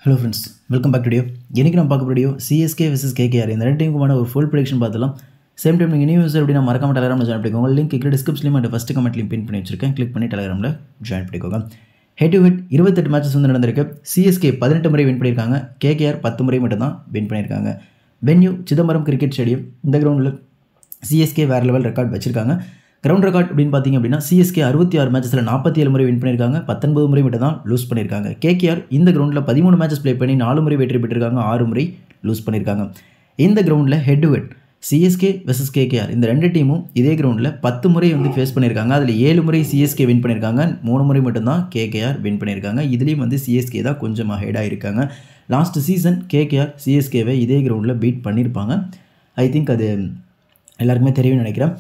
Hello friends, welcome back to video. இன்றைக்கி நம்ம பார்க்க வீடியோ சிஎஸ்கே vs கேகேஆர். இந்த ரெண்டு டீமுக்குமான ஒரு ஃபுல் ப்ரெடிக்ஷன் பார்த்துலாம். சேம் டைம் நீங்கள் நியூஸ் எப்படி நான் மறக்காம டெலிகிராமில் ஜாயின் பண்ணிக்கோங்க. லிங்க் கீழே டிஸ்கிரிப்ஷன்லையும் அண்ட் ஃபஸ்ட் கமெண்ட்லையும் பின் பண்ணி வச்சிருக்கேன். கிளிக் பண்ணி டெலிகிராமில் ஜாயின் பண்ணிக்கோங்க. ஹெட் டு ஹெட் 28 மேட்சஸ் வந்து நடந்திருக்கு. சிஎஸ்கே 18 முறை வின் பண்ணியிருக்காங்க. கேகேஆர் 10 முறை மட்டும்தான் வின் பண்ணியிருக்காங்க. Venue Chidambaram cricket stadium. இந்த கிரவுண்டில் சிஎஸ்கே வேறு லெவல் ரெக்கார்ட் வச்சிருக்காங்க. கிரவுண்ட் ரெக்கார்ட் அப்படின்னு பார்த்தீங்க அப்படின்னா சிஎஸ்கே 66 மேட்சஸில் 47 முறை வின் பண்ணியிருக்காங்க. 19 முறை மட்டும் தான் லூஸ் பண்ணியிருக்காங்க. கேகேஆர் இந்த கிரவுண்டில் 13 மேட்சஸ் ப்ளே பண்ணி 4 முறை வெற்றி பெற்றிருக்காங்க, 6 முறை லூஸ் பண்ணியிருக்காங்க. இந்த கிரவுண்டில் head to head CSK vs KKR இந்த ரெண்டு டீமும் இதே கிரவுண்டில் 10 முறை வந்து ஃபேஸ் பண்ணியிருக்காங்க. அதில் 7 முறை சிஎஸ்கே வின் பண்ணியிருக்காங்க, 3 முறை மட்டும்தான் கேகேஆர் வின் பண்ணியிருக்காங்க. இதுலேயும் வந்து சிஎஸ்கே தான் கொஞ்சம் ஹெடாக இருக்காங்க. லாஸ்ட் சீசன் கேகேஆர் சிஎஸ்கேவை இதே கிரவுண்டில் பீட் பண்ணியிருப்பாங்க. ஐ திங்க் அது எல்லாருக்குமே தெரியும்னு நினைக்கிறேன்.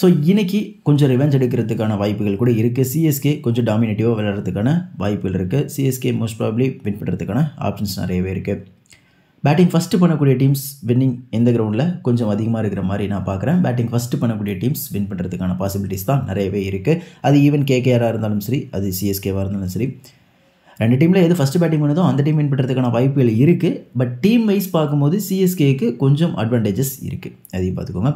ஸோ இன்றைக்கி கொஞ்சம் ரிவெஞ்ச் எடுக்கிறதுக்கான வாய்ப்புகள் கூட இருக்குது. சிஎஸ்கே கொஞ்சம் டாமினேட்டிவாக விளையாடுறதுக்கான வாய்ப்புகள் இருக்குது. சிஎஸ்கே மோஸ்ட் ப்ராபப்ளி வின் பண்ணுறதுக்கான ஆப்ஷன்ஸ் நிறையவே இருக்குது. பேட்டிங் ஃபஸ்ட்டு பண்ணக்கூடிய டீம்ஸ் வின்னிங் இந்த கிரவுண்டில் கொஞ்சம் அதிகமாக இருக்கிற மாதிரி நான் பார்க்குறேன். பேட்டிங் ஃபஸ்ட்டு பண்ணக்கூடிய டீம்ஸ் வின் பண்ணுறதுக்கான பாசிபிலிட்டிஸ் தான் நிறையவே இருக்குது. அது ஈவன் கேகேஆராக இருந்தாலும் சரி, அது சிஎஸ்கேவாக இருந்தாலும் சரி. ரெண்டு டீமில் எது ஃபஸ்ட்டு பேட்டிங் பண்ணுதோ அந்த டீம் வின் பண்ணுறதுக்கான வாய்ப்புகள் இருக்குது. பட் டீம் வைஸ் பார்க்கும்போது சிஎஸ்கேக்கு கொஞ்சம் அட்வான்டேஜஸ் இருக்குது, அதையும் பார்த்துக்கோங்க.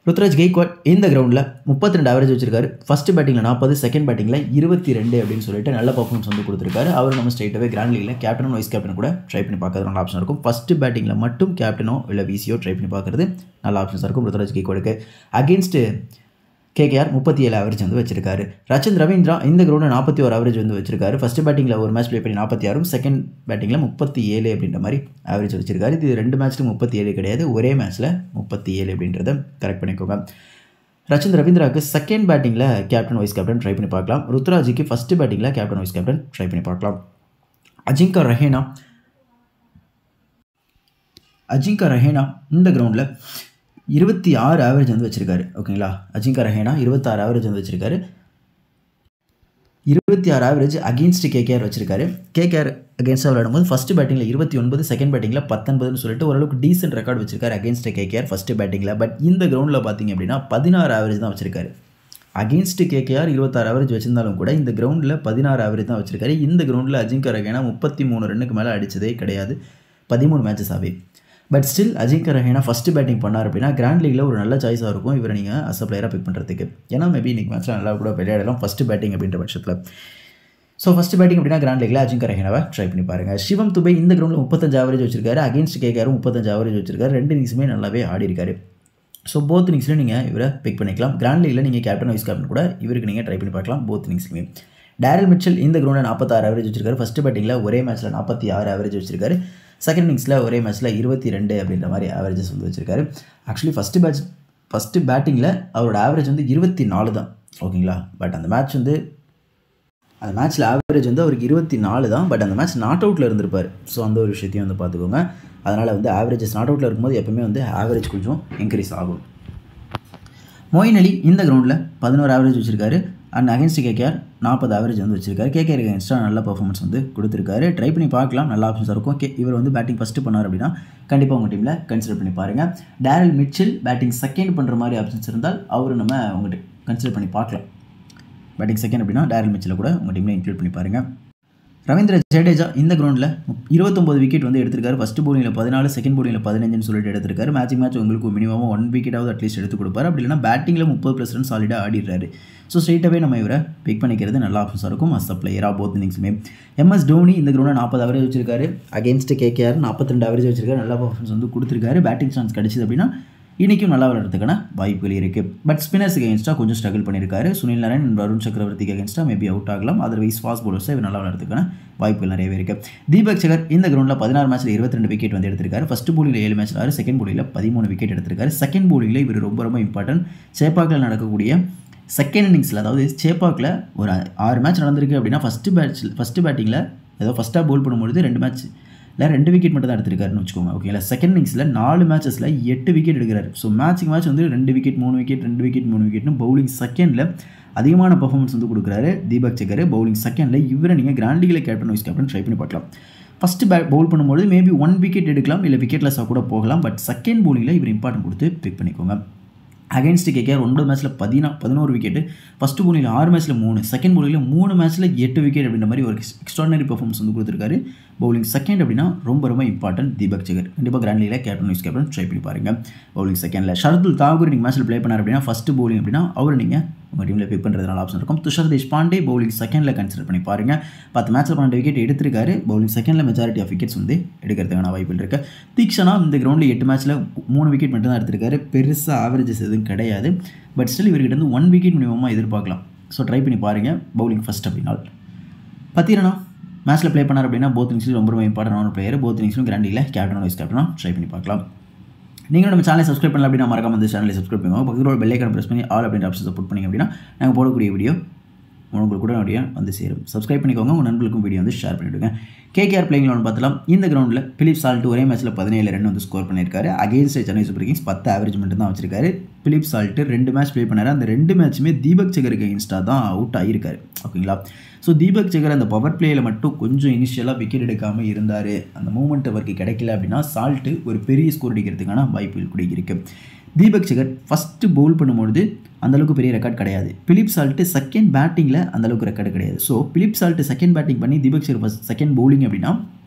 ருத்ராஜ் கெய்க்வாட் இந்த கிரவுண்டில் 32 ஆவரேஜ் வச்சிருக்காரு. ஃபஸ்ட்டு பேட்டிங்கில் 40, செகண்ட் பேட்டிங்கில் 22 அப்படின்னு சொல்லிட்டு நல்ல பர்ஃபார்மன்ஸ் வந்து கொடுத்துருக்காரு. அவர் நம்ம ஸ்ட்ரைட்டாகவே கிராண்ட் லீகில் கேப்டனும் வைஸ் கேப்டன் கூட ட்ரை பண்ணி பார்க்கறது நல்ல ஆப்ஷன் இருக்கும். ஃபஸ்ட்டு பேட்டிங்கில் மட்டும் கேப்டனோ இல்லை விசியோ ட்ரை பண்ணி பார்க்குறது நல்ல ஆப்ஷன்ஸாக இருக்கும். ருத்ராஜ் கெய்க்வாடுக்கு அகேன்ஸ்ட்டு கேகேஆர் 37 ஆவரேஜ் வந்து வச்சிருக்காரு. ரச்சின் ரவீந்திரா இந்த கிரவுண்டில் 41 ஆவரேஜ் வந்து வச்சிருக்காரு. ஃபஸ்ட்டு பேட்டிங்கில் ஒரு மேட்ச் ப்ளே பண்ணி 46, செகண்ட் பேட்டிங்கில் 37 அப்படின்ற மாதிரி ஆவரேஜ் வச்சிருக்காரு. இது ரெண்டு மேட்ச்சில் 37 கிடையாது, ஒரே மேட்ச்சில் 37 அப்படின்றத கரெக்ட் பண்ணிக்கோங்க. ரச்சின் ரவீந்திராவுக்கு செகண்ட் பேட்டிங்கில் கேப்டன் வைஸ் கேப்டன் ட்ரை பண்ணி பார்க்கலாம். ருத்ராஜுக்கு ஃபஸ்ட்டு பேட்டிங்கில் கேப்டன் வைஸ் கேப்டன் ட்ரை பண்ணி பார்க்கலாம். அஜிங்கா ரஹேனா இந்த கிரவுண்டில் 26 ஆவரேஜ் வந்து வச்சிருக்காரு. ஓகேங்களா, அஜிங்கா ரஹேனா 26 ஆவரேஜ் வந்து வச்சிருக்காரு. 26 ஆவரேஜ் அகெயின்ஸ்ட் கேகேஆர் வச்சிருக்காரு. கேகேஆர் அகேன்ஸ்டாக விளையாடும்போது ஃபஸ்ட்டு பேட்டிங்கில் 29, செகண்ட் பேட்டிங்கில் 19 சொல்லிட்டு ஓரளவுக்கு டீசென்ட் ரெக்கார்ட் வச்சிருக்காரு அகேன்ஸ்ட் கேகேஆர் ஃபஸ்ட்டு பேட்டிங்கில். பட் இந்த கிரவுண்டில் பார்த்தீங்க அப்படின்னா 16 ஆவரேஜ் தான் வச்சிருக்காரு. அகெயின்ஸ்ட் கேகேஆர் 26 ஆவரேஜ் வச்சிருந்தாலும் கூட இந்த கிரவுண்டில் 16 ஆவரேஜ் தான் வச்சிருக்காரு. இந்த கிரவுண்டில் அஜிங்கா ரஹேனா 33 ரன்னுக்கு மேலே அடித்ததே கிடையாது 13 மேட்சஸாகவே. But still அஜிங்கா Rahane first batting பண்ணார் அப்படின்னா கிராண்ட் லீகில் ஒரு நல்ல சாய்ஸாக இருக்கும் இவரை நீங்கள் அஸ் அ பிளேயராக பிக் பண்ணுறதுக்கு. ஏன்னா மேபி இன்றைக்கி மேட்ச்சில் நல்லா கூட விளையாடலாம் ஃபஸ்ட்டு பேட்டிங் அப்படின்ற பட்சத்தில். ஸோ ஃபஸ்ட்டு பேட்டிங் அப்படின்னா கிராண்ட் லீகில் அஜிங்கா ரஹேனாவை ட்ரை பண்ணி பாருங்கள். சிவம் துபே இந்த கிரவுண்டில் 35 ஆவரேஜ் வச்சிருக்காரு. அகேன்ஸ்ட் கேகேஆரும் 35 ஆவரேஜ் வச்சிருக்காரு. ரெண்டு இன்னிங்ஸுமே நல்லாவே ஆடி இருக்காரு. ஸோ போத் இன்னிங்ஸ்லையும் நீங்கள் இவரை பிக் பண்ணிக்கலாம். கிராண்ட் லீகில் நீங்கள் கேப்டன் வைஸ் கேப்டன் கூட இவருக்கு நீங்கள் ட்ரை பண்ணி பார்க்கலாம் போத் இன்னிங்ஸ்லையுமே. டேரல் மிச்சல் இந்த கிரவுண்டில் 46 ஆவரேஜ் வச்சிருக்காரு. ஃபஸ்ட்டு பேட்டிங்கில் ஒரே மேட்ச்சில் 46 ஆவரேஜ் வச்சிருக்காரு. செகண்ட் இன்னிங்ஸில் ஒரே மேட்ச்சில் 22 அப்படின்ற மாதிரி ஆவரேஜஸ் வந்து வச்சிருக்காரு. ஆக்சுவலி ஃபஸ்ட்டு பேட்டிங்கில் அவரோட ஆவரேஜ் வந்து 24 தான். ஓகேங்களா, பட் அந்த மேட்ச்சில் ஆவரேஜ் வந்து அவருக்கு 24 தான். பட் அந்த மேட்ச் நாட் அவுட்டில் இருந்திருப்பார். ஸோ அந்த ஒரு விஷயத்தையும் வந்து பார்த்துக்கோங்க. அதனால் வந்து ஆவரேஜஸ் நாட் அவுட்டில் இருக்கும்போது எப்பவுமே வந்து ஆவரேஜ் கொஞ்சம் இன்க்ரீஸ் ஆகும். மொயின் அலி இந்த கிரவுண்டில் 11 ஆவரேஜ் வச்சிருக்காரு. அண்ட் அகேன்ஸ்ட் கேகேஆர் 40 ஆவரேஜ் வந்து வச்சிருக்காரு. கேகேஆர் அகேன்ஸ்டாக நல்ல பர்ஃபார்மன்ஸ் வந்து கொடுத்துருக்காரு. ட்ரை பண்ணி பார்க்கலாம், நல்ல ஆப்ஷன்ஸாக இருக்கும். இவர் வந்து பேட்டிங் ஃபஸ்ட்டு பண்ணார் அப்படின்னா கண்டிப்பாக உங்கள் டீமில் கன்சிடர் பண்ணி பாருங்கள். டேரல் மிச்சல் பேட்டிங் செகண்ட் பண்ணுற மாதிரி ஆப்ஷன்ஸ் இருந்தால் அவர் நம்ம உங்கள்கிட்ட கன்சிடர் பண்ணி பார்க்கலாம். பேட்டிங் செகண்ட் அப்படின்னா டேரல் மிச்சலை கூட உங்கள் டீமில் இன்க்ளூட் பண்ணி பாருங்கள். ரவீந்திர ஜடேஜா இந்த கிரவுண்டில் 29 விக்கெட் வந்து எடுத்திருக்காரு. ஃபஸ்ட்டு போலிங்கில் 14, செகண்ட் போலிங்கில் 15 சொல்லிட்டு எடுத்திருக்காரு. மேட்ச் உங்களுக்கு மினிமம் 1 விக்கெட்டாவது அட்லீஸ்ட் எடுத்து கொடுப்பாரு. அப்படி இல்லைனா பேட்டிங்கில் 30+ ரன் சாலிடாக ஆடிடுறாரு. ஸோ ஸ்ட்ரெயிட்டாகவே நம்ம இவரை பிக் பண்ணிக்கிறது நல்ல ஆப்ஷன்ஸாக இருக்கும் அஸ் அ பிளேயராக போத் இன்னிங்ஸுமே. எம்எஸ் தோனி இந்த கிரவுண்டில் 40 ஆவரேஜ் வச்சிருக்காரு. அகேன்ஸ்ட் கேகேஆர் 42 ஆவரேஜ் வச்சிருக்காரு. நல்ல பர்ஃபார்மன்ஸ் வந்து கொடுத்துருக்காரு. பேட்டிங் சான்ஸ் கிடச்சிது அப்படின்னா இன்றைக்கும் நல்லா விளையாடுறதுக்கான வாய்ப்புகள் இருக்குது. பட் ஸ்பின்னர்ஸுக்கு அகேன்ஸ்டாக கொஞ்சம் ஸ்ட்ரகிள் பண்ணியிருக்காரு. சுனில் நரேன், வருண் சக்கரவர்த்திக்கு அகேன்ஸ்டாக மேபி அவுட் ஆகலாம். அதர்வைஸ் ஃபாஸ்ட் பவுலர்ஸை இவர் நல்லா விளையாடுறதுக்கான வாய்ப்புகள் நிறையவே இருக்குது. தீபக் சகர் இந்த கிரவுண்டில் 16 மேட்ச்சில் 22 விக்கெட் வந்து எடுத்திருக்காரு. ஃபஸ்ட்டு போலிங்கில் 7 மேட்ச்சில் 6, செகண்ட் போலிங்கில் 13 விக்கெட் எடுத்திருக்காரு. செகண்ட் போலிங்கில் இவர் ரொம்ப இம்பார்ட்டன்ட். சேப்பாக்கில் நடக்கக்கூடிய செகண்ட் இன்னிங்ஸில், அதாவது சேப்பாக்கில் ஒரு 6 மேட்ச் நடந்திருக்கு அப்படின்னா ஃபஸ்ட்டு பேட்டிங்கில் ஏதோ ஃபஸ்ட்டாக போல் பண்ணும்பொழுது 2 மேட்ச் இல்லை 2 விக்கெட் மட்டும் தான் எடுத்திருக்காருன்னு வச்சுக்கோங்க. ஓகேங்களா, செகண்ட் இன்னிங்ஸில் 4 மேட்சஸில் 8 விக்கெட் எடுக்கிறாரு. ஸோ மேட்ச் வந்து 2 விக்கெட் 3 விக்கெட் 2 விக்கெட் 3 விக்கெட்னு பவுலிங் செகண்டில் அதிகமான பர்ஃபார்மன்ஸ் வந்து கொடுக்குறாரு தீபக் சகர். பவுலிங் செகண்டில் இவரை நீங்கள் கிராண்ட் லீகில் கேப்டன் வைஸ் கேப்டன் ட்ரை பண்ணி பார்க்கலாம். ஃபஸ்ட்டு பவுல் பண்ணும்போது மேபி 1 விக்கெட் எடுக்கலாம், இல்லை விக்கெட்லெஸ்ஸாக கூட போகலாம். பட் செகண்ட் பவுலிங்கில் இவர் இம்பார்ட்டன்ட் கொடுத்து பிக் பண்ணிக்கோங்க. அகேன்ஸ்ட் கேகேஆர் 9 மேட்ச்சில் 11 விக்கெட், ஃபஸ்ட்டு போலிங்கில் 6 மேட்ச்சில் 3, செகண்ட் போலிங்கில் 3 மேட்ச்சில் 8 விக்கெட் அப்படின்ற மாதிரி ஒரு எக்ஸ்ட்ராடனரி பர்ஃபார்மன்ஸ் வந்து கொடுத்துருக்காரு. பவுலிங் செகண்ட் அப்படின்னா ரொம்ப ரொம்ப இம்பார்ட்டன்ட் தீபக் சகர். கண்டிப்பாக கிராண்ட் லீக்ல கேப்டன் வைஸ் கேப்டன் ட்ரை பண்ணி பாருங்கள். பவுலிங் செகண்டில் ஷர்துல் தாகூர் நீங்கள் மேட்ச்சில் ப்ளே பண்ணார் அப்படின்னா ஃபஸ்ட்டு பவுலிங் அப்படின்னா அவர் நீங்கள் உங்கள் டீமில் பிக் பண்ணுறதுனால ஆப்ஷன் இருக்கும். துஷார் தேஷ்பாண்டே பவுலிங் செகண்டில் கன்சிடர் பண்ணி பாருங்கள். 10 மேட்ச்சில் 12 விக்கெட் எடுத்திருக்காரு. பவுலிங் செகண்டில் மெஜாரிட்டி ஆஃப் விக்கெட்ஸ் வந்து எடுக்கிறதுக்கான வாய்ப்புகள் இருக்குது. தீக்ஷனா இந்த கிரௌண்டில் 8 மேட்ச்சில் 3 விக்கெட் மட்டும் தான் எடுத்திருக்காரு. பெருசாக ஆவரேஜஸ் எதுவும் கிடையாது. பட் ஸ்டில் இவர்கிட்ட வந்து 1 விக்கெட் மினிமமாக எதிர்பார்க்கலாம். ஸோ ட்ரை பண்ணி பாருங்கள் பவுலிங் ஃபஸ்ட் அப்படின்னா. பத்திரனா மேட்ச்சில் ப்ளே பண்ணார் அப்படின்னா போத் இன்னிங்ஸ்லையும் ரொம்ப ரொம்ப இம்பார்ட்டன்டான பிளேயர். போத் இன்னிங்ஸ்லையும் கிராண்ட் லீக்ல கேப்டன் வைஸ் கேப்டனாக ட்ரை பண்ணி பார்க்கலாம். நீங்கள் நம்ம சேனலை சப்ஸ்கிரைப் பண்ணல அப்படின்னா மறக்காம இந்த சேனலை சப்ஸ்கிரைப் பண்ணுவோம். பக்கத்தில் பெல் ஐக்கான் ப்ரெஸ் பண்ணி ஆல் அப்படின்ற ஆப்ஷன் சப்போர்ட் பண்ணிங்க அப்படின்னா நாங்கள் போடக்கூடிய வீடியோ உங்களுக்கு கூட அப்படியே வந்து சேரும். சப்ஸ்கிரைப் பண்ணிக்கோங்க. உங்கள் நண்பர்களுக்கும் வீடியோ வந்து ஷேர் பண்ணிவிடுங்க. கேகேஆர் பிளேயிங் லெவன் பார்த்தலாம். இந்த கிரௌண்டில் பிலிப் சால்ட் ஒரே மேட்ச்சில் 17 ரன் வந்து ஸ்கோர் பண்ணியிருக்காரு. Against Chennai super Kings 10 average மட்டும் தான் வச்சிருக்காரு. பிலிப் சால்ட் 2 மேட்ச் ப்ளே பண்ணார். அந்த 2 மேட்சுமே தீபக் சகருக்கு அகேன்ஸ்டாக தான் அவுட் ஆகியிருக்காரு. ஓகேங்களா? ஸோ தீபக் சகர் அந்த பவர் பிளேயில் மட்டும் கொஞ்சம் இனிஷியலாக விக்கெட் எடுக்காமல் இருந்தார். அந்த மூமெண்ட் அவருக்கு கிடைக்கல அப்படின்னா சால்ட்டு ஒரு பெரிய ஸ்கோர் அடிக்கிறதுக்கான வாய்ப்புகள் கூட இருக்குது. தீபக் சகர் ஃபஸ்ட்டு பவுல் பண்ணும்பொழுது அந்தளவுக்கு பெரிய ரெக்கார்ட் கிடையாது. பிலிப் சால்ட்டு செகண்ட் பேட்டிங்கில் அந்தளவுக்கு ரெக்கார்டு கிடையாது. So Philip Salt second batting பண்ணி தீபக் சகர் செகண்ட் பவுலிங் அப்படின்னா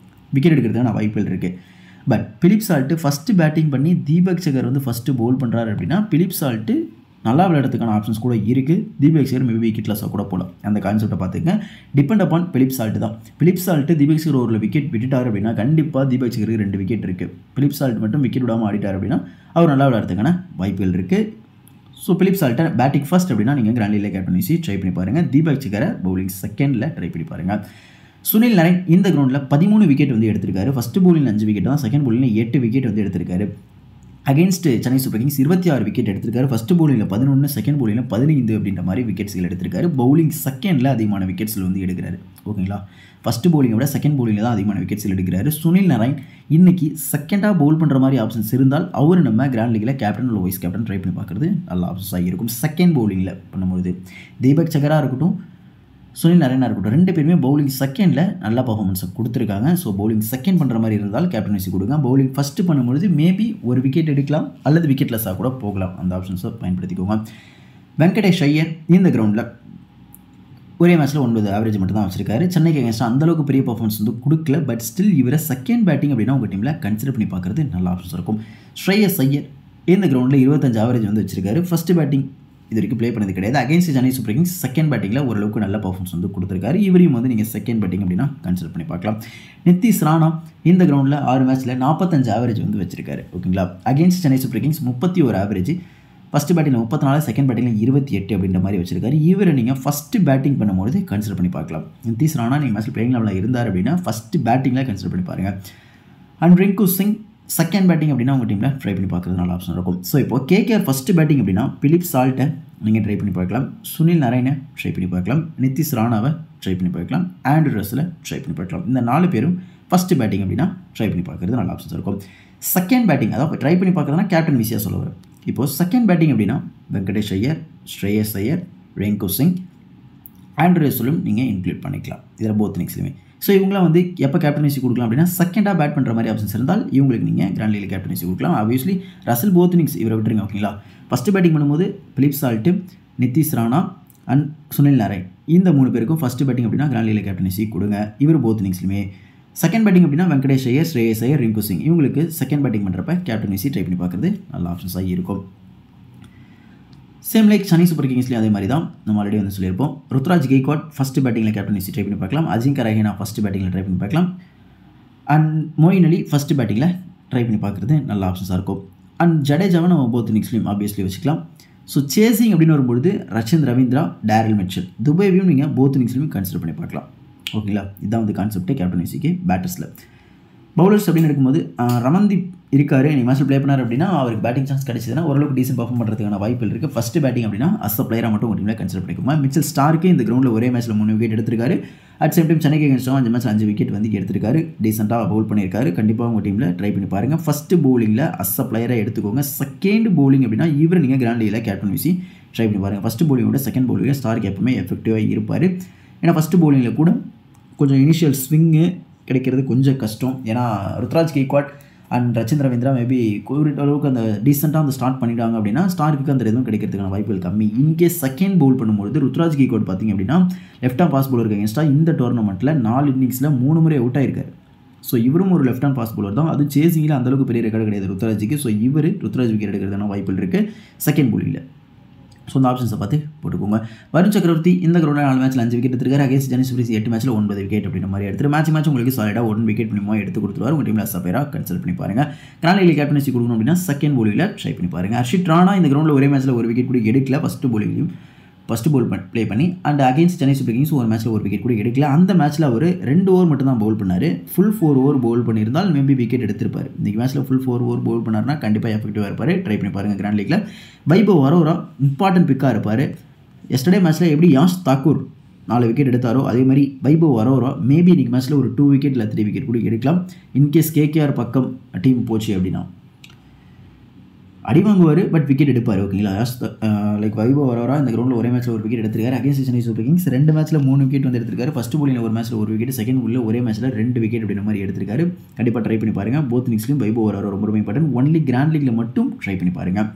விக்கெட் எடுக்கிறதுக்கான வாய்ப்புகள் இருக்குது. But Philip Salt first batting பண்ணி தீபக் சகர் வந்து ஃபஸ்ட்டு பவுல் பண்ணுறாரு அப்படின்னா பிலிப் சால்ட்டு நல்லா விளையாடுறதுக்கான ஆப்ஷன்ஸ் கூட இருக்குது. தீபக் சகர் மேபி விக்கெட்லெஸ்ஸாக கூட போகலாம். அந்த கான்செப்டை பார்த்துங்க. டிபெண்ட் அப்பான் பிலிப் சால்ட்டு தான். பிலிப் சால்ட்டு தீபக் சகர் ஒரு விக்கெட் விட்டுட்டார் அப்படின்னா கண்டிப்பாக தீபக் சகருக்கு 2 விக்கெட் இருக்குது. பிலிப் சால்ட் மட்டும் விக்கெட் விடாமல் ஆடிட்டார் அப்படின்னா அவர் நல்லா விளையாடுறதுக்கான வாய்ப்புகள் இருக்குது. ஸோ பிலிப் சால்ட்டை பேட்டிங் ஃபர்ஸ்ட் அப்படின்னா நீங்கள் கிராண்ட் லீக்ல கேப்டன்சி ட்ரை பண்ணி பாருங்கள். தீபக் சகரை பவுலிங் செகண்டில் ட்ரை பண்ணி பாருங்கள். சுனில் நரைன் இந்த கிரௌண்டில் 13 விக்கெட் வந்து எடுத்திருக்காரு. ஃபஸ்ட்டு பவுலிங் 5 விக்கெட் தான். செகண்ட் பவுலிங் 8 விக்கெட் வந்து எடுத்திருக்காரு. Against Chennai super Kings 26 wicket எடுத்திருக்காரு. ஃபஸ்ட்டு பவுலிங்கில் 11, செகண்ட் பவுலிங்கில் 15 அப்படின்ற மாதிரி விக்கெட்ஸ்கள் எடுத்திருக்காரு. பவுலிங் செகண்டில் அதிகமான விக்கெட்ஸில் வந்து எடுக்கிறாரு. ஓகேங்களா? ஃபஸ்ட்டு பவுலிங்கை விட செகண்ட் பவுலிங்கில் தான் அதிகமான விக்கெட்ஸில் எடுக்கிறாரு. சுனில் நரைன் இன்னைக்கு செகண்டாக பவுல் பண்ணுற மாதிரி ஆப்ஷன்ஸ் இருந்தால் அவர் நம்ம கிராண்ட் லீக்ல கேப்டன் இல்லை வைஸ் கேப்டன் ட்ரை பண்ணி பார்க்குறது நல்ல ஆப்ஷன்ஸாக இருக்கும். செகண்ட் பவுலிங்கில் பண்ணும்போது தீபக் சகராக இருக்கட்டும், சுனில் நரைனாக இருக்கட்டும், 2 பேருமே பவுலிங் செகண்டில் நல்ல பர்ஃபார்மன்ஸை கொடுத்துருக்காங்க. ஸோ பவுலிங் செகண்ட் பண்ணுற மாதிரி இருந்தால் கேப்டன்சி கொடுங்க. பவுலிங் ஃபஸ்ட்டு பண்ணும்பொழுது மேபி ஒரு விக்கெட் எடுக்கலாம் அல்லது விக்கெட்லெஸ்ஸாக கூட போகலாம். அந்த ஆப்ஷன்ஸை பயன்படுத்திக்கோங்க. வெங்கடேஷ் ஐயர் இந்த கிரௌண்டில் ஒரே மேட்ச்சில் 9 ஆவரேஜ் மட்டும் தான் வச்சிருக்காரு. சென்னைக்கு அகேன்ஸ்டாக அந்தளவுக்கு பெரிய பர்ஃபார்மன்ஸ் வந்து கொடுக்கல. பட் ஸ்டில் இவரை செகண்ட் பேட்டிங் அப்படின்னா உங்கள் டீமில் கன்சிடர் பண்ணி பார்க்குறது நல்ல ஆப்ஷன்ஸ் இருக்கும். ஸ்ரேயஸ் ஐயர் இந்த கிரௌண்டில் 25 ஆவரேஜ் வந்து வச்சிருக்காரு. ஃபஸ்ட்டு பேட்டிங் இது வரைக்கும் ப்ளே பண்ணது கிடையாது. Against Chennai super kings second பேட்டிங்கில் ஓரளவுக்கு நல்ல பர்ஃபார்மன்ஸ் வந்து கொடுத்துருக்காரு. இவரையும் வந்து நீங்கள் செகண்ட் பேட்டிங் அப்படின்னா கன்சிடர் பண்ணி பார்க்கலாம். நிதிஷ் ராணா இந்த கிரௌண்டில் 6 மேட்ச்சில் 45 ஆவரேஜ் வந்து வச்சிருக்காரு. ஓகேங்களா? Against Chennai super kings 31 average, first பேட்டிங்கில் 34, செகண்ட் பேட்டிங்கில் 28 அப்படின்ற மாதிரி வச்சிருக்காரு. இவரை நீங்கள் ஃபஸ்ட்டு பேட்டிங் பண்ணும்போது கன்சிடர் பண்ணி பார்க்கலாம். நிதிஷ் ராணா நீங்கள் மேட்ச்சில் பிளேயிங் லெவலில் இருந்தார் அப்படின்னா ஃபஸ்ட்டு பேட்டிங்கில் கன்சிடர் பண்ணி பாருங்கள். And Rinku Singh second batting அப்படின்னா உங்கள் டீமில் ட்ரை பண்ணி பார்க்குறது நல்ல ஆப்ஷன் இருக்கும். ஸோ இப்போ கேகேஆர் ஃபஸ்ட்டு பேட்டிங் அப்படின்னா பிலிப் சால்ட்டை நீங்கள் ட்ரை பண்ணி பார்க்கலாம். சுனில் நரைனை ட்ரை பண்ணி பார்க்கலாம். நிதிஷ் ராணாவை ட்ரை பண்ணி பார்க்கலாம். ஆண்ட்ரூ ரஸ்ஸலை ட்ரை பண்ணி பார்க்கலாம். இந்த 4 பேரும் ஃபஸ்ட்டு பேட்டிங் அப்படின்னா ட்ரை பண்ணி பார்க்குறது நல்ல ஆப்ஷன்ஸ் இருக்கும். செகண்ட் பேட்டிங் அதாவது ட்ரை பண்ணி பார்க்குறதுனா கேப்டன் விசியாக சொல்ல வரும். இப்போது செகண்ட் பேட்டிங் அப்படின்னா வெங்கடேஷ் ஐயர், ஸ்ரேயஸ் ஐயர், ரிங்கு சிங், ஆண்ட்ரூ ரஸ்ஸலும் நீங்கள் இன்க்ளூட் பண்ணிக்கலாம். இதில் போத் இன்னிங்ஸ்லையுமே. ஸோ இவங்களாம் வந்து எப்போ கேப்டன்சி கொடுக்கலாம் அப்படின்னா செகண்டாக பேட் பண்ணுற மாதிரி ஆப்ஷன்ஸ் இருந்தால் இவங்களுக்கு நீங்கள் கிராண்ட் லீக்ல கேப்டன்சி கொடுக்கலாம். ஆப்வியஸ்லி ரசல் போத் இன்னிங்ஸ் இவரை விட்டுருங்க. ஓகேங்களா? ஃபஸ்ட்டு பேட்டிங் பண்ணும்போது Philip Salt, Nitish Rana and Sunil Narine இந்த 3 பேருக்கும் ஃபஸ்ட்டு பேட்டிங் அப்படின்னா கிராண்ட் லீக்ல கேப்டன்சி கொடுங்க. இவர் போத் இன்னிங்ஸ்லையுமே. செகண்ட் பேட்டிங் அப்படின்னா வெங்கடேஷ் ஐயர், ஸ்ரேயஸ் ஐயர், ரிங்கு சிங் இவங்களுக்கு செகண்ட் பேட்டிங் பண்ணுறப்ப கேப்டன்சி ட்ரை பண்ணி பார்க்குறது நல்ல ஆப்ஷன்ஸாக இருக்கும். சேம் லைக் சென்னை சூப்பர் கிங்ஸ்லேயும் அதே மாதிரி தான் நம்ம ஆல்ரெடி வந்து சொல்லியிருப்போம். ருத்ராஜ் கெய்க்வாட் ஃபஸ்ட்டு பேட்டிங்கில் கேப்டன்சி ட்ரை பண்ணி பார்க்கலாம். அஜிங்கா ரஹேனா ஃபஸ்ட்டு பேட்டிங்கில் ட்ரை பண்ணி பார்க்கலாம். அண்ட் மொயின் அலி ஃபஸ்ட்டு பேட்டிங்கில் ட்ரை பண்ணி பார்க்குறது நல்ல ஆப்ஷன்ஸாக இருக்கும். அண்ட் ஜடேஜாவை நம்ம போத் இன்னிங்ஸ்லையும் ஆப்வியஸ்லி வச்சுக்கலாம். ஸோ சேசிங் அப்படின்னு வரும்பொழுது ரச்சின் ரவீந்திரா, டேரில் மிச்சல் துபேவையும் நீங்கள் போத் இன்னிங்ஸ்லையும் கன்சிடர் பண்ணி பார்க்கலாம். ஓகேங்களா? இதுதான் வந்து கான்செப்ட் கேப்டன்சிக்கு பேட்டர்ஸில். பவுலர்ஸ் அப்படின்னு எடுக்கும்போது ரமன்தீப் இருக்கார். நீங்கள் மேட்ச்சில் ப்ளே பண்ணார் அப்படின்னா அவருக்கு பேட்டிங் சான்ஸ் கிடைச்சதுன்னா ஓரளவுக்கு டீசென்ட் பர்ஃபார்ம் பண்ணுறதுக்கான வாய்ப்புகள் இருக்குது. ஃபஸ்ட்டு பேட்டிங் அப்படின்னா அஸ் அ பிளேயராக மட்டும் உங்கள் டீமில் கன்சிடர் பண்ணிக்கோங்க. மிச்சல் ஸ்டார்க்கு இந்த கிரௌண்டில் ஒரே மேட்ச்சில் 3 விக்கெட் எடுத்திருக்காரு. அட் சேம் டைம் சென்னைக்கு அகேன்ஸ்டாக 5 மேட்ச்சில் 5 விக்கெட் வந்து எடுத்திருக்காரு. டீசெண்டாக பவுல் பண்ணியிருக்காரு. கண்டிப்பாக உங்கள் டீமில் ட்ரை பண்ணி பாருங்கள். ஃபஸ்ட்டு பவுலிங்கில் அஸ் அ பிளேயராக எடுத்துக்கோங்க. செகண்ட் பவுலிங் அப்படின்னா இவர் நீங்கள் கிராண்ட் லீக்ல கேப்டன் விசி ட்ரை பண்ணி பாருங்கள். ஃபஸ்ட்டு பவுலிங்கோட செகண்ட் பவுலிங்கில் ஸ்டார்க்கு எப்பவுமே எஃபெக்டிவாக இருப்பார். ஏன்னா ஃபஸ்ட்டு பவுலிங்கில் கூட கொஞ்சம் இனிஷியல் ஸ்விங்கு கிடைக்கிறது கொஞ்சம் கஷ்டம். ஏன்னா ருத்ராஜ் கெய்க்வாட் அண்ட் ரச்சின் ரவீந்திரா மேபி அளவுக்கு அந்த டீசெண்டாக வந்து ஸ்டார்ட் பண்ணிட்டாங்க அப்படின்னா ஸ்டார்க்கு அந்த எதுவும் கிடைக்கிறதுக்கான வாய்ப்புகள் கம்மி. இன்கேஸ் செகண்ட் பவுல் பண்ணும்போது ருத்ராஜ் கெய்க்வாட் பார்த்திங்க அப்படின்னா லெஃப்ட் ஆஃப் ஃபாஸ்ட் பவுலருக்கு அகேன்ஸ்டாக இந்த டோர்னமெண்ட்டில் 4 இன்னிங்ஸில் 3 முறை அவுட் ஆயிருக்காரு. ஸோ இவரும் ஒரு லெஃப்ட் ஹேண்ட் ஃபாஸ்ட் பவுலர் தான். அது சேசிங்கில் அந்தளவுக்கு பெரிய ரெக்கார்டு கிடையாது ருத்ராஜுக்கு. ஸோ இவர் ருத்ராஜ் விக்கெட் எடுக்கிறதுனா வாய்ப்புகள் இருக்குது செகண்ட் போலிங்கில். ஸோ இந்த ஆப்ஷன்ஸை பார்த்து போட்டுக்கோங்க. வருண் சக்கரவர்த்தி இந்த கிரௌண்டில் 4 மேட்ச்சில் 5 விக்கெட் எடுத்துருக்காரு. அகேன்ஸ்ட் ஜெனிஸ் ஃப்ரீஸ் 8 மேட்ச்சில் 9 விக்கெட் அப்படின்ற மாதிரி எடுத்துரு மேட்ச் உங்களுக்கு சாலிடாக 1 விக்கெட் மினிமம் எடுத்து கொடுத்துருவார். உங்கள் டீமில் சப்பேராக கன்சல்ட் பண்ணி பாருங்கள். கிராண்ட் லீக்ல கேப்டன்சி கொடுக்கணும் அப்படின்னா செகண்ட் போலிங்கில் ட்ரை பண்ணி பாருங்கள். ஹர்ஷித் ராணா இந்த கிரௌண்டில் ஒரே மேட்ச்சில் 1 விக்கெட் கூட எடுக்கல. ஃபஸ்ட்டு போல் ப்ளே பண்ணி and against Chennai super Kings ஒரு மேட்ச்சில் 1 விக்கெட் கூட எடுக்கல. அந்த மேட்ச்சில் அவர் 2 ஓவர் மட்டும் தான் பவுல் பண்ணார். ஃபுல் 4 ஓவர் பவுல் பண்ணியிருந்தால் மேபி விக்கெட் எடுத்திருப்பார். இன்றைக்கி மேட்ச்சில் ஃபுல் 4 ஓவர் பவுல் பண்ணார்னா கண்டிப்பாக எஃபெக்டிவாக இருப்பார். ட்ரை பண்ணி பாருங்கள். கிராண்ட் லீக்ல வைபவ் அரோரா இம்பார்ட்டன்ட் பிக்காக இருப்பார். எஸ்டர்டே மேட்ச்சில் எப்படி யாஷ் தாக்கூர் 4 விக்கெட் எடுத்தாரோ அதே மாதிரி வைபவ் அரோரா மேபி இன்றைக்கி மேட்ச்சில் ஒரு 2 விக்கெட் இல்லை 3 விக்கெட் கூட எடுக்கலாம். இன்கேஸ் கேகேஆர் பக்கம் டீம் போச்சு அப்படின்னா அடி வாங்குவார், பட் விக்கெட் எடுப்பார். ஓகேங்களா. லைக் வைபவ் அரோரா இந்த கிரௌண்டில் ஒரே மேட்ச்சில் 1 விக்கெட் எடுத்திருக்காரு. அகேன்ஸ்ட் சென்னை சூப்பர் கிங்ஸ் 2 மேட்ச்சில் 3 விக்கெட் வந்து எடுத்திருக்காரு. ஃபஸ்ட் போலிங்கில் ஒரு மேட்ச்சில் 1 விக்கெட், செகண்ட் போலில் ஒரே மேட்ச்சில் 2 விக்கெட் அப்படின்ற மாதிரி எடுத்திருக்காரு. கண்டிப்பாக ட்ரை பண்ணி பாருங்கள். போத் இன்னிங்ஸ்லையும் வைபவ் அரோரா ரொம்ப இம்பார்ட்டன்ட். ஒன்லி கிராண்ட் லீக்ல மட்டும் ட்ரை பண்ணி பாருங்கள்.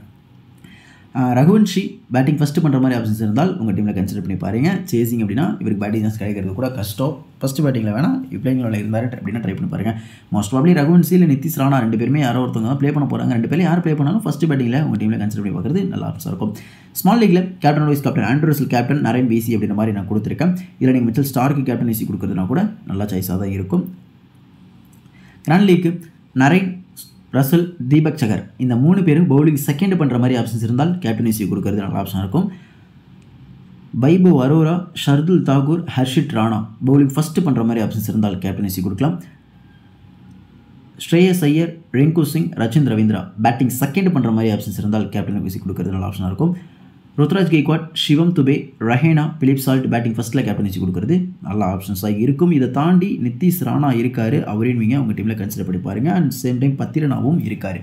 ரகுவன்ஷி பேட்டிங் ஃபஸ்ட்டு பண்ணுற மாதிரி ஆப்ஷன்ஸ் இருந்தால் உங்கள் டீமில் கன்சிடர் பண்ணி பாருங்கள். சேசிங் அப்படின்னா இவருக்கு பேட்டிங் சான்ஸ் கிடைக்கிறது கூட கஷ்டம். ஃபஸ்ட்டு பேட்டிங்கில் வேணால் பிளேயிங்கில் இருந்தார் அப்படின்னா ட்ரை பண்ணி பாருங்கள். மோஸ்ட் ப்ராப்ளி ரகுவன்ஷி இல்லை நிதிஷ் ராணா 2 பேருமே யாரோ ஒருத்தவங்க தான் ப்ளே பண்ண போகிறாங்க. 2 பேரும் யார் ப்ளே பண்ணாலும் ஃபஸ்ட்டு பேட்டிங்கில் உங்கள் டீமில் கன்சிடர் பண்ணி பார்க்குறது நல்ல ஆப்ஷனாக இருக்கும். ஸ்மால் லீக்ல captain vice captain Andrew Russell captain Narine VC அப்படின்ற மாதிரி நான் கொடுத்துருக்கேன். இதில் நீங்கள் மிச்சல் ஸ்டார்க்கு கேப்டன்சி கொடுக்குறதுனா கூட நல்ல சாய்ஸாக தான் இருக்கும். கிராண்ட் லீக்கு நரேன் ரசல் தீபக் சகர் இந்த 3 பேரும் பவுலிங் செகண்ட் பண்ணுற மாதிரி ஆப்ஷன்ஸ் இருந்தால் கேப்டன்சி கொடுக்கறது நல்ல ஆப்ஷனாக இருக்கும். வைபவ் அரோரா, ஷர்துல் தாக்கூர், ஹர்ஷித் ராணா பவுலிங் ஃபஸ்ட்டு பண்ணுற மாதிரி ஆப்ஷன்ஸ் இருந்தால் கேப்டன்சி கொடுக்கலாம். ஸ்ரேயஸ் ஐயர், ரிங்கு சிங், ரச்சின் ரவீந்திரா பேட்டிங் செகண்ட் பண்ணுற மாதிரி ஆப்ஷன்ஸ் இருந்தால் கேப்டன்சி கொடுக்கறது நல்ல ஆப்ஷனாக இருக்கும். Ruturaj Gaikwad, Shivam Dube, Rahane, Philip Salt batting ஃபஸ்ட்டில் கேப்டன்சி கொடுக்குறது நல்ல ஆப்ஷன்ஸாக இருக்கும். இதை தாண்டி நிதிஷ் ராணா இருக்கார், அவரையும் நீங்கள் உங்கள் டீமில் கன்சிடர் பண்ணி பாருங்கள். அண்ட் சேம் டைம் பத்திரனாவும் இருக்கார்.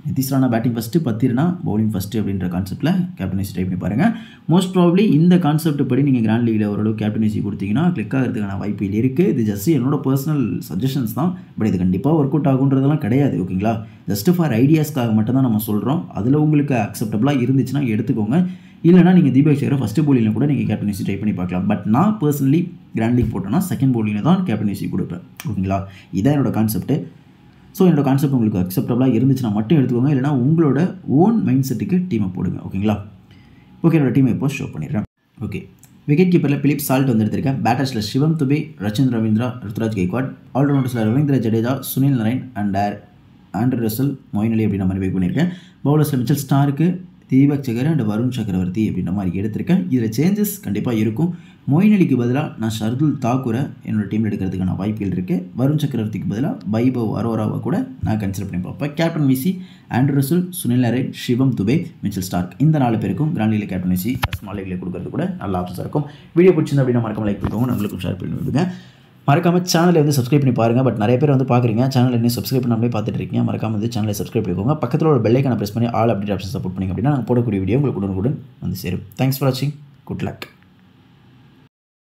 Nitish Rana batting first, Pathirana bowling first அப்படின்ற கான்செப்ட்டில் கேப்டன்சி ட்ரை பண்ணி பாருங்கள். மோஸ்ட் ப்ராப்ளி இந்த கான்செப்ட் படி நீங்கள் கிராண்ட் லீக்ல ஓரளவு கேப்டன்சி கொடுத்தீங்கன்னா கிளிக் ஆகிறதுக்கான வாய்ப்பு இருக்குது. இது ஜஸ்ட் என்னோட பர்சனல் சஜஷன்ஸ் தான், பட் இது கண்டிப்பாக ஒர்க் அவுட் ஆகுன்றதெல்லாம் கிடையாது. ஓகேங்களா. ஜஸ்ட் ஃபார் ஐடியாஸ்க்காக மட்டும் தான் நம்ம சொல்கிறோம். அதில் உங்களுக்கு அக்செப்டபுளாக இருந்துச்சுன்னா எடுத்துக்கோங்க. இல்லைனா நீங்கள் தீபக் சகரை ஃபஸ்ட்டு போலிங்கில் கூட நீங்கள் கேப்டன்சி ட்ரை பண்ணி பார்க்கலாம். பட் நான் பர்சனலி கிராண்ட் லீக் போட்டேன்னா செகண்ட் போலிங்கில் தான் கேப்டன்சி கொடுப்பேன். ஓகேங்களா. இதான் என்னோட கான்செப்ட்டு. ஸோ என்னோட கான்செப்ட் உங்களுக்கு அக்செப்டபுளாக இருந்துச்சுன்னா மட்டும் எடுத்துக்கோங்க. இல்லைனா உங்களோட ஓன் மைண்ட் செட்டுக்கு டீமை போடுங்க. ஓகேங்களா. ஓகே, என்னோட டீமை இப்போ ஷோ பண்ணிடுறேன். ஓகே, விக்கெட் கீப்பரில் பிலிப் சால்ட் வந்து எடுத்திருக்கேன். பேட்டர்ஸில் சிவம் துபே, ரச்சின் ரவீந்திரா, ருத்ராஜ் கெய்க்வாட். ஆல்ரவுண்டர்ஸில் Ravindra Jadeja, Sunil Narine and Andrew Russell, Moeen Ali அப்படின்ற மாதிரி வெயிட் பண்ணியிருக்கேன். பவுலர்ஸில் மிச்சல் ஸ்டார்க்கு, தீபக் சகர் அண்ட் வருண் சக்கரவர்த்தி அப்படின்ற மாதிரி எடுத்திருக்கேன். இதில் சேஞ்சஸ் கண்டிப்பாக இருக்கும். மொயின் அலிக்கு பதிலாக நான் ஷர்துல் தாக்கூரை என்னோட டீமில் எடுக்கிறதுக்கான வாய்ப்புகள் இருக்குது. வருண் சக்கரவர்த்திக்கு பதிலாக வைபவ் அரோராவை கூட நான் கன்சிடர் பண்ணி பார்ப்பேன். கேப்டன் விசி, ஆண்ட்ரூ ரசல், சுனில் நரேன், சிவம் துபே, மிச்சல் ஸ்டார்க் இந்த 4 பேருக்கும் கிராண்ட் லீக்ல கேப்டன்சி ஸ்மால் லீக்ல கொடுக்கறது கூட நல்ல ஆப்ஷன்ஸாக இருக்கும். வீடியோ பிடிச்சிருந்தா அப்படின்னா மறக்காம லைக் பண்ணுவோம், உங்களுக்கும் ஷேர் பண்ணி விடுங்க. மறக்காமல் சேனலை வந்து சப்ஸ்கிரைப் பண்ணி பாருங்கள். பட் நிறைய பேர் வந்து பார்க்குறீங்க, சேனல் இன்னும் சப்ஸ்கிரைப் பண்ணாமலே பார்த்துட்டு இருக்கீங்க. மறக்காம வந்து சேனலை சப்ஸ்கிரைப் பண்ணிக்கோங்க. பக்கத்தில் ஒரு பெல் ஐக்கானை ப்ரெஸ் பண்ணி ஆல் அப்டேட் ஆப்ஷன் சப்போர்ட் பண்ணிங்க அப்படின்னா நாங்கள் போடக்கூடிய வீடியோ உங்களுக்கு உடனுக்குடன் வந்து சேரும். தேங்க்ஸ் ஃபார் வாட்சிங். Good luck.